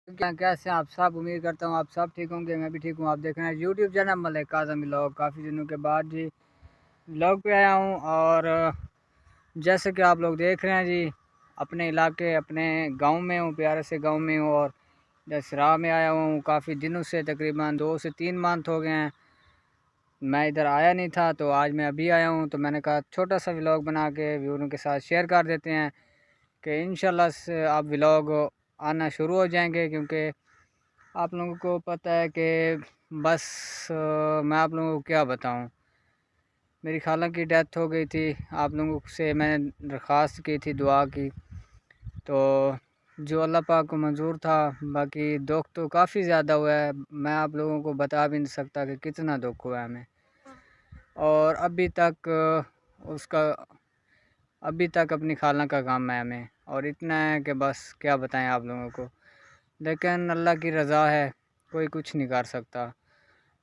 क्या कैसे हैं आप सब? उम्मीद करता हूँ आप सब ठीक होंगे, मैं भी ठीक हूँ। आप देख रहे हैं यूट्यूब चैनल मलिक काज़म व्लॉग। काफ़ी दिनों के बाद जी व्लॉग पे आया हूँ। और जैसे कि आप लोग देख रहे हैं जी, अपने इलाके अपने गांव में हूँ, प्यारे से गांव में हूँ। और दसरा में आया हूँ काफ़ी दिनों से, तकरीबन 2 से 3 मंथ हो गए हैं मैं इधर आया नहीं था। तो आज मैं अभी आया हूँ, तो मैंने कहा छोटा सा व्लॉग बना के व्यूअरों के साथ शेयर कर देते हैं कि इंशाल्लाह से आप व्लॉग आना शुरू हो जाएंगे। क्योंकि आप लोगों को पता है कि बस मैं आप लोगों को क्या बताऊं, मेरी खाला की डेथ हो गई थी। आप लोगों से मैंने दरख्वास्त की थी दुआ की, तो जो अल्लाह पाक को मंजूर था। बाकी दुख तो काफ़ी ज़्यादा हुआ है, मैं आप लोगों को बता भी नहीं सकता कि कितना दुख हुआ है हमें। और अभी तक अपनी खाला का गम है हमें, और इतना है कि बस क्या बताएं आप लोगों को। लेकिन अल्लाह की रज़ा है, कोई कुछ नहीं कर सकता।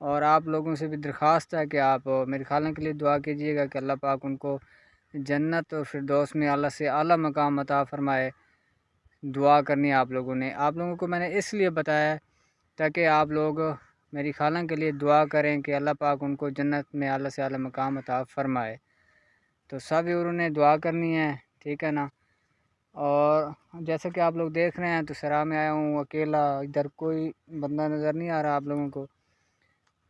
और आप लोगों से भी दरख्वास्त है कि आप मेरी खाला के लिए दुआ कीजिएगा कि अल्लाह पाक उनको जन्नत और फिरदौस में आला से आला मकाम अता फ़रमाए। दुआ करनी है आप लोगों ने। आप लोगों को मैंने इसलिए बताया ताकि आप लोग मेरी खाला के लिए दुआ करें कि अल्लाह पाक उनको जन्नत में आला से आला मकाम अता फ़रमाए। तो सब उन्होंने दुआ करनी है, ठीक है ना। और जैसे कि आप लोग देख रहे हैं, तो सरा में आया हूँ अकेला, इधर कोई बंदा नज़र नहीं आ रहा आप लोगों को।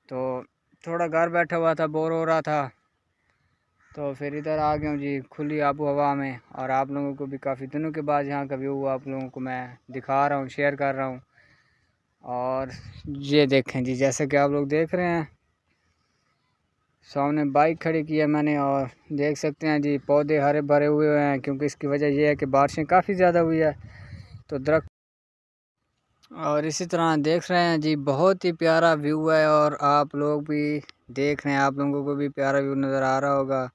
तो थोड़ा घर बैठा हुआ था, बोर हो रहा था, तो फिर इधर आ गया हूँ जी खुली आबो हवा में। और आप लोगों को भी काफ़ी दिनों के बाद यहाँ का व्यू आप लोगों को मैं दिखा रहा हूँ, शेयर कर रहा हूँ। और ये देखें जी, जैसे कि आप लोग देख रहे हैं, सामने बाइक खड़ी की है मैंने, और देख सकते हैं जी पौधे हरे भरे हुए हैं। क्योंकि इसकी वजह यह है कि बारिशें काफ़ी ज़्यादा हुई है, तो दरख्त। और इसी तरह देख रहे हैं जी, बहुत ही प्यारा व्यू है। और आप लोग भी देख रहे हैं, आप लोगों को भी प्यारा व्यू नज़र आ रहा होगा।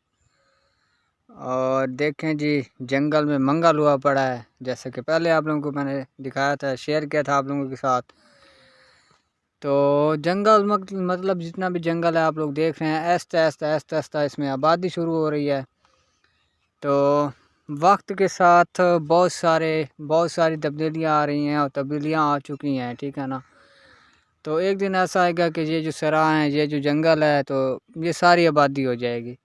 और देखें जी, जंगल में मंगल हुआ पड़ा है, जैसे कि पहले आप लोगों को मैंने दिखाया था, शेयर किया था आप लोगों के साथ। तो जंगल मतलब जितना भी जंगल है आप लोग देख रहे हैं, आहिस्ता आहिस्ता आहिस्ता आहिस्ता इसमें आबादी शुरू हो रही है। तो वक्त के साथ बहुत सारी तब्दीलियाँ आ रही हैं, और तब्दीलियाँ आ चुकी हैं, ठीक है ना। तो एक दिन ऐसा आएगा कि ये जो सरा है, ये जो जंगल है, तो ये सारी आबादी हो जाएगी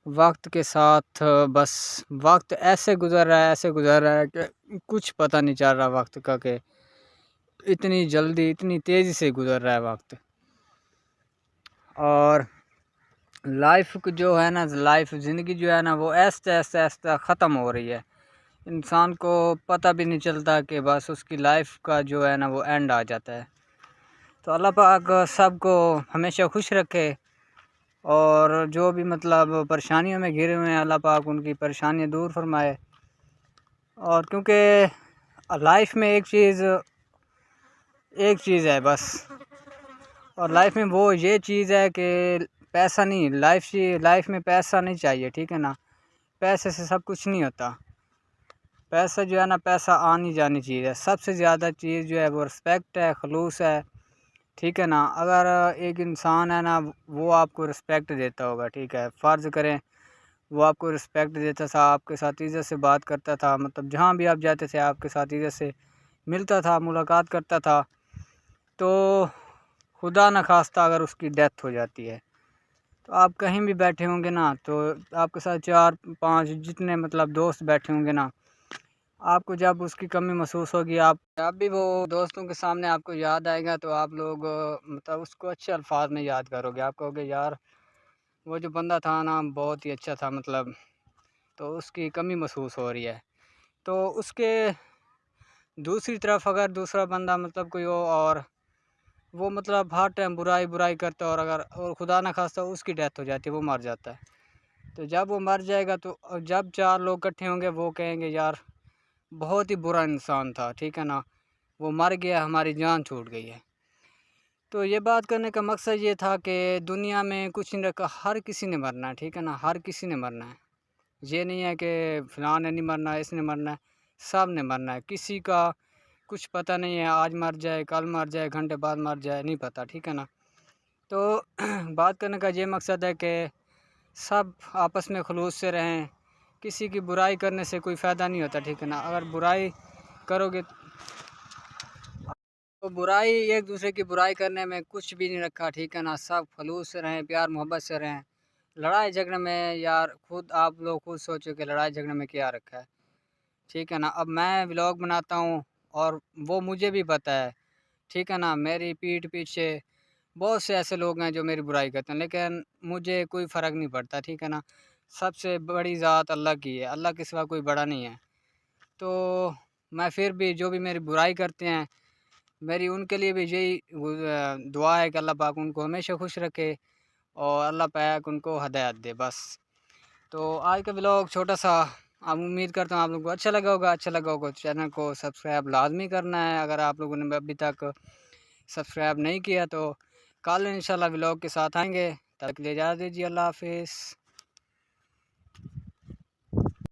वक्त के साथ। बस वक्त ऐसे गुज़र रहा है, ऐसे गुज़र रहा है कि कुछ पता नहीं चल रहा वक्त का, कि इतनी जल्दी इतनी तेज़ी से गुज़र रहा है वक्त। और लाइफ जो है ना, ज़िंदगी जो है ना, वो ऐसे ऐसे ऐसे ख़त्म हो रही है। इंसान को पता भी नहीं चलता कि बस उसकी लाइफ का जो है ना वो एंड आ जाता है। तो अल्लाह पाक सबको हमेशा खुश रखे, और जो भी मतलब परेशानियों में घिरे हुए हैं, अल्लाह पाक उनकी परेशानियां दूर फरमाए। और क्योंकि लाइफ में एक चीज़ है बस, और लाइफ में वो ये चीज़ है कि पैसा नहीं, लाइफ में पैसा नहीं चाहिए, ठीक है ना। पैसे से सब कुछ नहीं होता। पैसा जो है ना, पैसा आनी जानी चीज़ है। सबसे ज़्यादा चीज़ जो है वो रिस्पेक्ट है, खलूस है, ठीक है ना। अगर एक इंसान है ना, वो आपको रिस्पेक्ट देता होगा, ठीक है, फ़र्ज़ करें वो आपको रिस्पेक्ट देता था, आपके साथ इज़्ज़त से बात करता था, मतलब जहाँ भी आप जाते थे आपके साथ इज़्ज़त से मिलता था, मुलाकात करता था। तो खुदा न खास्ता अगर उसकी डेथ हो जाती है, तो आप कहीं भी बैठे होंगे ना, तो आपके साथ 4-5 जितने मतलब दोस्त बैठे होंगे ना, आपको जब उसकी कमी महसूस होगी, आप जब भी वो दोस्तों के सामने आपको याद आएगा, तो आप लोग मतलब उसको अच्छे अल्फाज में याद करोगे। आप कहोगे यार वो जो बंदा था ना, बहुत ही अच्छा था, मतलब तो उसकी कमी महसूस हो रही है। तो उसके दूसरी तरफ अगर दूसरा बंदा मतलब कोई हो, और वो मतलब हर टाइम बुराई बुराई करता है, और खुदा न खास्ता उसकी डेथ हो जाती है, वो मर जाता है। तो जब वो मर जाएगा, तो जब 4 लोग इकट्ठे होंगे, वो कहेंगे यार बहुत ही बुरा इंसान था, ठीक है ना, वो मर गया, हमारी जान छूट गई है। तो ये बात करने का मकसद ये था कि दुनिया में कुछ नहीं रखा, हर किसी ने मरना है, ठीक है ना, हर किसी ने मरना है। ये नहीं है कि फ़लाँ ने नहीं मरना है, इसने मरना है, सब ने मरना है। किसी का कुछ पता नहीं है, आज मर जाए, कल मर जाए, घंटे बाद मर जाए, नहीं पता, ठीक है ना। तो बात करने का ये मकसद है कि सब आपस में खलूस से रहें। किसी की बुराई करने से कोई फ़ायदा नहीं होता, ठीक है ना। अगर बुराई करोगे तो बुराई, एक दूसरे की बुराई करने में कुछ भी नहीं रखा, ठीक है ना। सब खलूस से रहें, प्यार मोहब्बत से रहें। लड़ाई झगड़े में यार खुद आप लोग खुद सोचो कि लड़ाई झगड़े में क्या रखा है, ठीक है ना। अब मैं व्लॉग बनाता हूँ और वो मुझे भी पता है, ठीक है ना। मेरी पीठ पीछे बहुत से ऐसे लोग हैं जो मेरी बुराई करते हैं, लेकिन मुझे कोई फ़र्क नहीं पड़ता, ठीक है ना। सबसे बड़ी ज़ात अल्लाह की है, अल्लाह के सिवा कोई बड़ा नहीं है। तो मैं फिर भी जो भी मेरी बुराई करते हैं, मेरी उनके लिए भी यही दुआ है कि अल्लाह पाक उनको हमेशा खुश रखे और अल्लाह पाक उनको हिदायत दे बस। तो आज का व्लॉग छोटा-सा, अब उम्मीद करता हूँ आप लोगों को अच्छा लगा होगा। अच्छा लगा होगा तो चैनल को सब्सक्राइब लाज़मी करना है, अगर आप लोगों ने अभी तक सब्सक्राइब नहीं किया तो कल इंशाल्लाह व्लॉग के साथ आएँगे। तब तक के लिए इजाज़त दीजिए। अल्लाह हाफ़िज़।